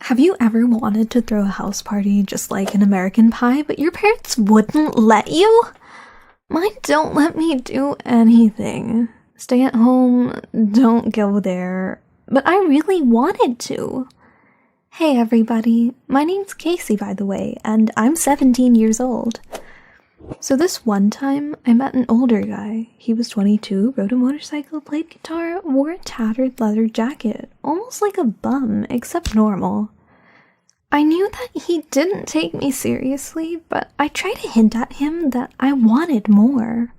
Have you ever wanted to throw a house party just like an American Pie, but your parents wouldn't let you? Mine don't let me do anything. Stay at home, don't go there. But I really wanted to. Hey everybody, my name's Casey by the way, and I'm 17 years old. So this one time, I met an older guy. He was 22, rode a motorcycle, played guitar, wore a tattered leather jacket, almost like a bum, except normal. I knew that he didn't take me seriously, but I tried to hint at him that I wanted more.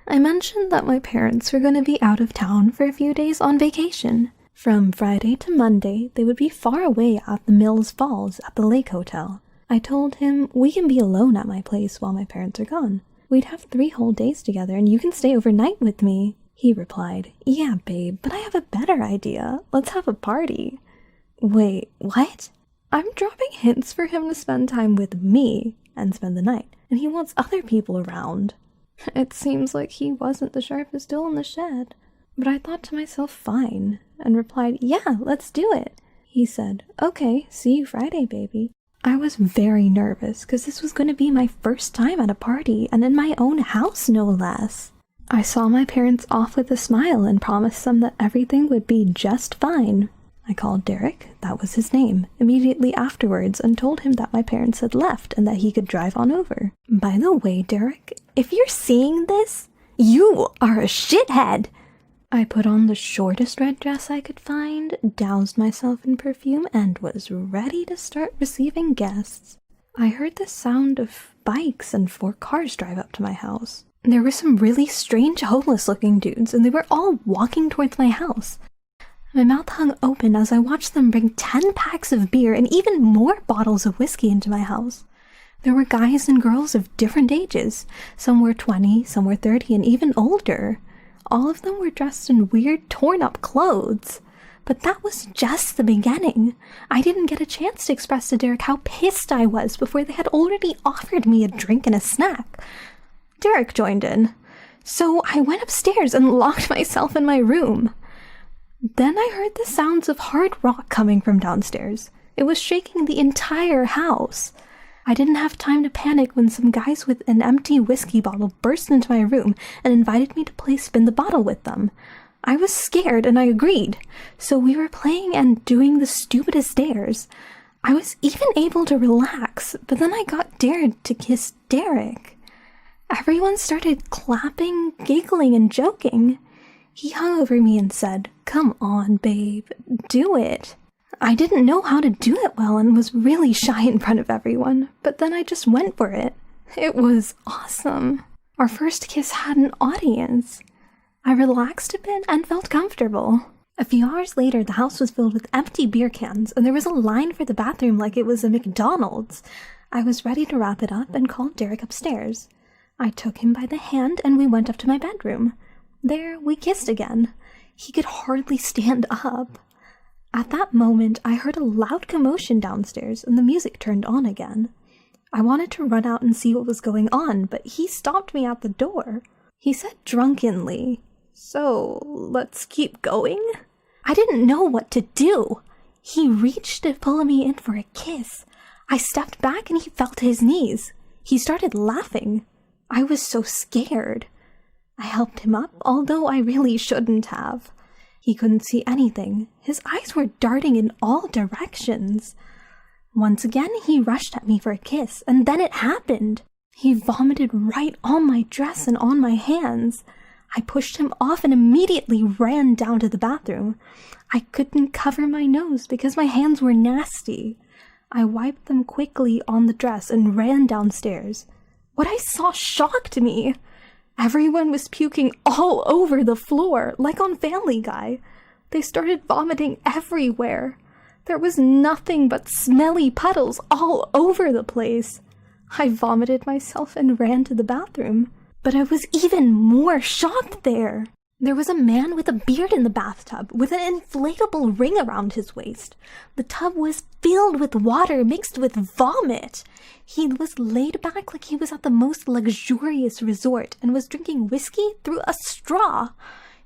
I mentioned that my parents were going to be out of town for a few days on vacation. From Friday to Monday, they would be far away at the Mills Falls at the Lake Hotel. I told him we can be alone at my place while my parents are gone. We'd have 3 whole days together and you can stay overnight with me. He replied, "Yeah, babe, but I have a better idea. Let's have a party." Wait, what? I'm dropping hints for him to spend time with me and spend the night, and he wants other people around. It seems like he wasn't the sharpest tool in the shed. But I thought to myself, fine, and replied, "Yeah, let's do it." He said, "Okay, see you Friday, baby." I was very nervous because this was going to be my first time at a party and in my own house, no less. I saw my parents off with a smile and promised them that everything would be just fine. I called Derek, that was his name, immediately afterwards and told him that my parents had left and that he could drive on over. By the way, Derek, if you're seeing this, you are a shithead! I put on the shortest red dress I could find, doused myself in perfume, and was ready to start receiving guests. I heard the sound of bikes and 4 cars drive up to my house. There were some really strange homeless-looking dudes, and they were all walking towards my house. My mouth hung open as I watched them bring 10 packs of beer and even more bottles of whiskey into my house. There were guys and girls of different ages. Some were 20, some were 30, and even older. All of them were dressed in weird, torn-up clothes. But that was just the beginning. I didn't get a chance to express to Derek how pissed I was before they had already offered me a drink and a snack. Derek joined in. So I went upstairs and locked myself in my room. Then I heard the sounds of hard rock coming from downstairs. It was shaking the entire house. I didn't have time to panic when some guys with an empty whiskey bottle burst into my room and invited me to play spin the bottle with them. I was scared and I agreed, so we were playing and doing the stupidest dares. I was even able to relax, but then I got dared to kiss Derek. Everyone started clapping, giggling, and joking. He hung over me and said, "Come on, babe, do it." I didn't know how to do it well and was really shy in front of everyone, but then I just went for it. It was awesome. Our first kiss had an audience. I relaxed a bit and felt comfortable. A few hours later, the house was filled with empty beer cans, and there was a line for the bathroom like it was a McDonald's. I was ready to wrap it up and called Derek upstairs. I took him by the hand and we went up to my bedroom. There, we kissed again. He could hardly stand up. At that moment, I heard a loud commotion downstairs and the music turned on again. I wanted to run out and see what was going on, but he stopped me at the door. He said drunkenly, "So, let's keep going?" I didn't know what to do. He reached to pull me in for a kiss. I stepped back and he fell to his knees. He started laughing. I was so scared. I helped him up, although I really shouldn't have. He couldn't see anything. His eyes were darting in all directions. Once again, he rushed at me for a kiss, and then it happened. He vomited right on my dress and on my hands. I pushed him off and immediately ran down to the bathroom. I couldn't cover my nose because my hands were nasty. I wiped them quickly on the dress and ran downstairs. What I saw shocked me. Everyone was puking all over the floor, like on Family Guy. They started vomiting everywhere. There was nothing but smelly puddles all over the place. I vomited myself and ran to the bathroom, but I was even more shocked there. There was a man with a beard in the bathtub, with an inflatable ring around his waist. The tub was filled with water mixed with vomit. He was laid back like he was at the most luxurious resort and was drinking whiskey through a straw.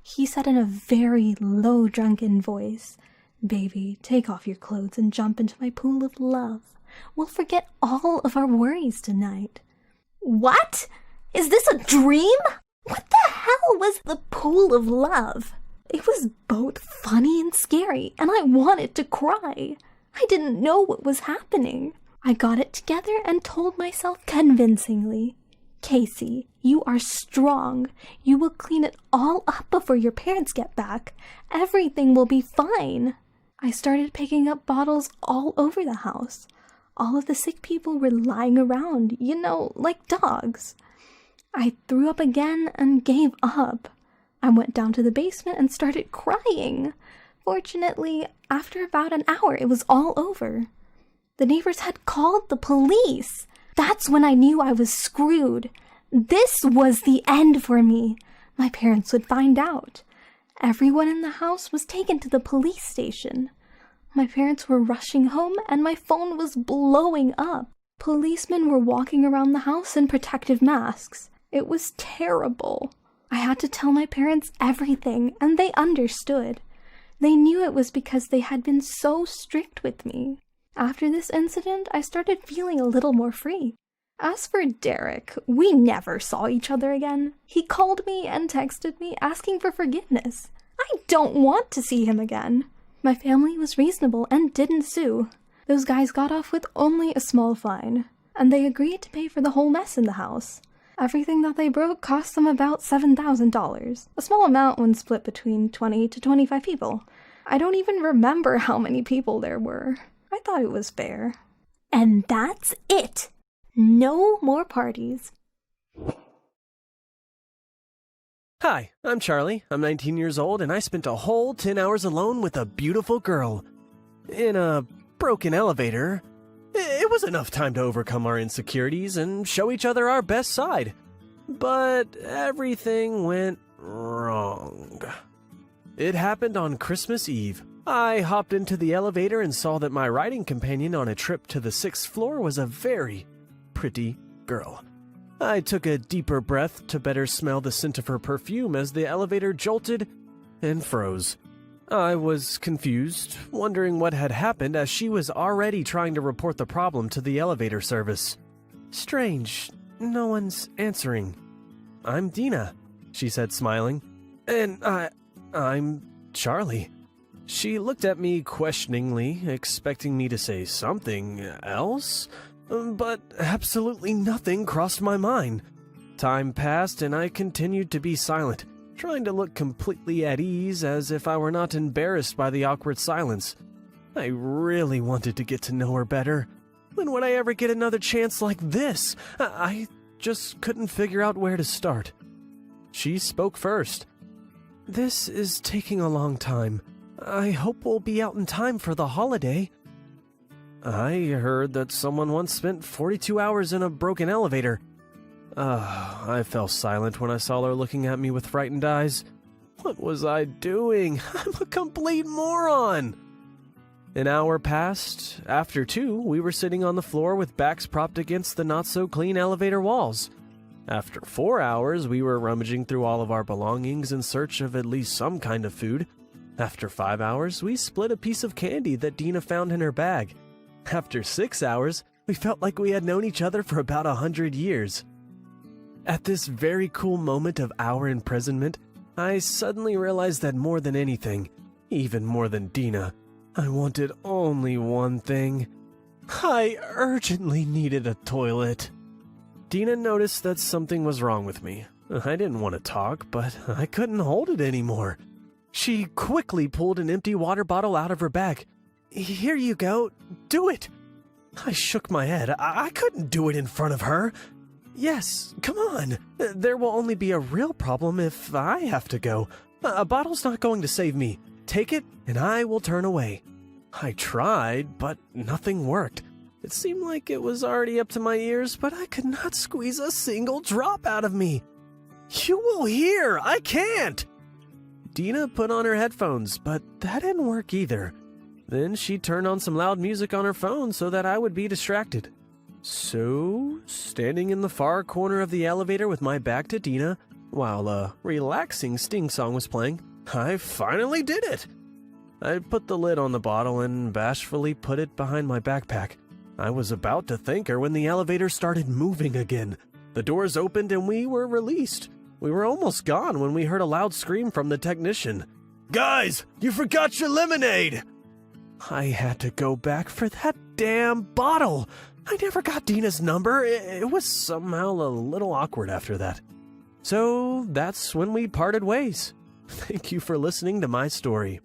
He said in a very low, drunken voice, Baby, take off your clothes and jump into my pool of love. We'll forget all of our worries tonight. What? Is this a dream? What the hell was the pool of love? It was both funny and scary, and I wanted to cry. I didn't know what was happening. I got it together and told myself convincingly, Casey, you are strong. You will clean it all up before your parents get back. Everything will be fine. I started picking up bottles all over the house. All of the sick people were lying around, like dogs. I threw up again and gave up. I went down to the basement and started crying. Fortunately, after about an hour, it was all over. The neighbors had called the police. That's when I knew I was screwed. This was the end for me. My parents would find out. Everyone in the house was taken to the police station. My parents were rushing home and my phone was blowing up. Policemen were walking around the house in protective masks. It was terrible. I had to tell my parents everything, and they understood. They knew it was because they had been so strict with me. After this incident, I started feeling a little more free. As for Derek, we never saw each other again. He called me and texted me asking for forgiveness. I don't want to see him again. My family was reasonable and didn't sue. Those guys got off with only a small fine, and they agreed to pay for the whole mess in the house. Everything that they broke cost them about $7,000, a small amount when split between 20 to 25 people. I don't even remember how many people there were. I thought it was fair. And that's it! No more parties. Hi, I'm Charlie. I'm 19 years old, and I spent a whole 10 hours alone with a beautiful girl. In a broken elevator. It was enough time to overcome our insecurities and show each other our best side. But everything went wrong. It happened on Christmas Eve. I hopped into the elevator and saw that my riding companion on a trip to the 6th floor was a very pretty girl. I took a deeper breath to better smell the scent of her perfume as the elevator jolted and froze. I was confused, wondering what had happened as she was already trying to report the problem to the elevator service. Strange, no one's answering. I'm Dina, she said, smiling. And I'm Charlie. She looked at me questioningly, expecting me to say something else, but absolutely nothing crossed my mind. Time passed and I continued to be silent, trying to look completely at ease as if I were not embarrassed by the awkward silence. I really wanted to get to know her better. When would I ever get another chance like this? I just couldn't figure out where to start. She spoke first. This is taking a long time. I hope we'll be out in time for the holiday. I heard that someone once spent 42 hours in a broken elevator. I fell silent when I saw her looking at me with frightened eyes. What was I doing? I'm a complete moron! An hour passed. After 2, we were sitting on the floor with backs propped against the not-so-clean elevator walls. After 4 hours, we were rummaging through all of our belongings in search of at least some kind of food. After 5 hours, we split a piece of candy that Dina found in her bag. After 6 hours, we felt like we had known each other for about 100 years. At this very cool moment of our imprisonment, I suddenly realized that more than anything, even more than Dina, I wanted only one thing. I urgently needed a toilet. Dina noticed that something was wrong with me. I didn't want to talk, but I couldn't hold it anymore. She quickly pulled an empty water bottle out of her bag. Here you go. Do it. I shook my head. I couldn't do it in front of her. Yes, come on. There will only be a real problem if I have to go. A bottle's not going to save me. Take it, and I will turn away. I tried, but nothing worked. It seemed like it was already up to my ears, but I could not squeeze a single drop out of me. You will hear. I can't. Dina put on her headphones, but that didn't work either. Then she turned on some loud music on her phone so that I would be distracted. So, standing in the far corner of the elevator with my back to Dina, while a relaxing Sting song was playing, I finally did it. I put the lid on the bottle and bashfully put it behind my backpack. I was about to thank her when the elevator started moving again. The doors opened and we were released. We were almost gone when we heard a loud scream from the technician. "Guys, you forgot your lemonade!" I had to go back for that damn bottle. I never got Dina's number. It was somehow a little awkward after that. So that's when we parted ways. Thank you for listening to my story.